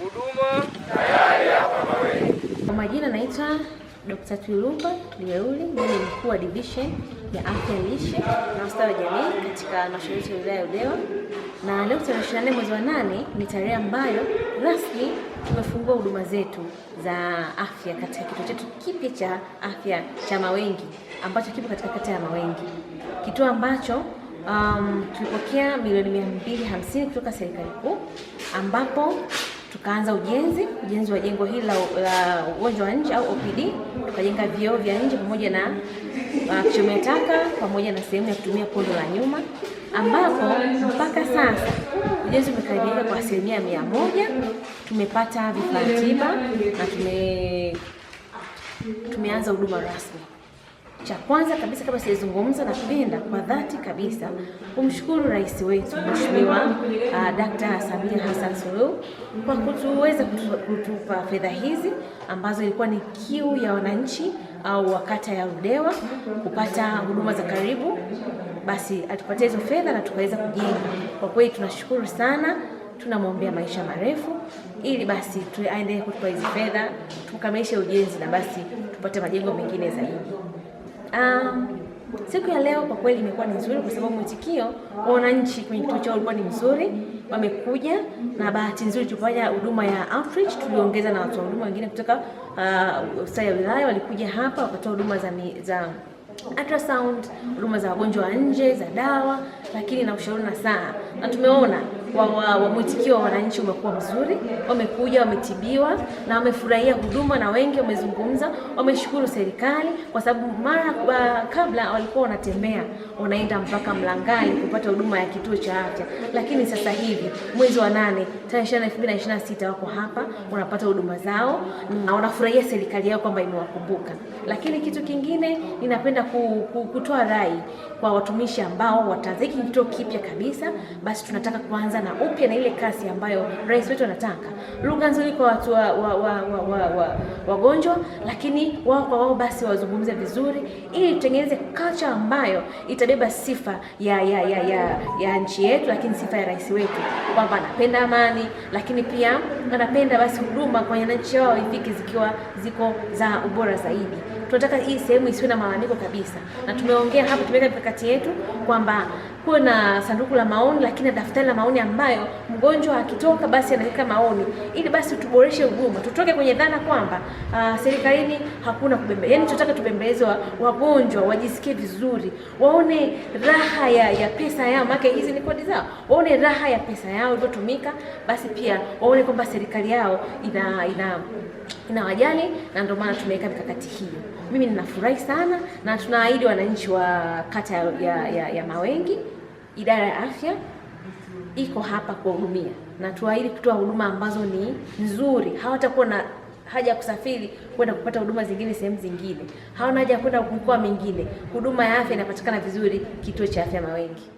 Huduma tayari hapa Mawengi. Kwa majina naitwa Dr. Twilumba Liweuli, mimi ni mkuu wa division ya afya lishe na ustawi wa jamii katika halmashauri ya wilaya ya Ludewa. Na leo tarehe 24 mwezi wa 8 ni tarehe ambayo rasmi tumefungua huduma zetu za afya katika kituo chetu kipya cha afya cha Mawengi ambacho kipo katika kata ya Mawengi. Kituo ambacho tulipokea milioni 250 kutoka serikali kuu, ambapo tukaanza ujenzi wa jengo hili la ugonjwa wa nje au OPD. Tukajenga vioo vya nje pamoja na kichomea taka pamoja na sehemu ya kutumia pondo la nyuma, ambapo mpaka sasa ujenzi umekamilika kwa 100%. Tumepata vifaa tiba na tumeanza huduma rasmi. Cha kwanza kabisa, kabla sijazungumza, napenda kwa dhati kabisa kumshukuru rais wetu Mheshimiwa Dr. Samia Hassan Suluhu kwa kutupa fedha hizi ambazo ilikuwa ni kiu ya wananchi au wakata ya Ludewa kupata huduma za karibu. Basi atupatie hizo fedha na tukaweza kujenga. Kwa kweli tunashukuru sana, tunamwombea maisha marefu ili basi tuendelee kutupa hizo fedha tukamilishe ujenzi na basi tupate majengo mengine zaidi. Siku ya leo kwa kweli imekuwa ni nzuri kwa sababu mwitikio wa wananchi kwenye kituo chao ulikuwa ni mzuri. Wamekuja na bahati nzuri tulifanya huduma ya outreach, tuliongeza na watu wa huduma wengine kutoka hospitali ya wilaya walikuja hapa wakatoa huduma za ultrasound, huduma za wagonjwa wa nje, za dawa, lakini na ushauri na saa. Na tumeona mwitikio wa wananchi umekuwa mzuri, wamekuja, wametibiwa na wamefurahia huduma, na wengi wamezungumza, wameshukuru serikali kwa sababu mara kabla walikuwa wanatembea wanaenda mpaka Mlangali kupata huduma ya kituo cha afya, lakini sasa hivi mwezi wa 8 tarehe 2026 wako hapa wanapata huduma zao na wanafurahia serikali yao kwamba imewakumbuka. Lakini kitu kingine ninapenda kutoa rai kwa watumishi ambao wataanza kituo kipya kabisa, basi tunataka kuanza na upya na ile kasi ambayo rais wetu anataka. Lugha nzuri kwa watu wagonjwa, lakini wao kwa wao basi wazungumze vizuri ili tutengeneze culture ambayo itabeba sifa ya nchi yetu, lakini sifa ya rais wetu kwamba anapenda amani, lakini pia anapenda basi huduma kwa wananchi wao ifike zikiwa ziko za ubora zaidi. Tunataka hii sehemu isiwe na malalamiko kabisa, na tumeongea hapa, tumeweka mikakati yetu kwamba kuwe na sanduku la maoni, lakini daftari la maoni ambayo mgonjwa akitoka basi anaweka maoni ili basi tuboreshe huduma, tutoke kwenye dhana kwamba serikalini hakuna kubembeleza. Yaani tunataka tubembeleze wagonjwa wajisikie vizuri, waone raha ya pesa yao, maana hizi ni kodi zao, waone raha ya pesa yao iliyotumika, basi pia waone kwamba serikali yao inawajali, na ndio maana tumeweka mikakati hiyo. Mimi ninafurahi sana na tunaahidi wananchi wa kata ya Mawengi, idara ya afya iko hapa kuwahudumia, na tuahidi kutoa huduma ambazo ni nzuri. Hawatakuwa na haja ya kusafiri kwenda kupata huduma zingine sehemu zingine, hawana haja ya kwenda mkoa mwingine. Huduma ya afya inapatikana vizuri kituo cha afya Mawengi.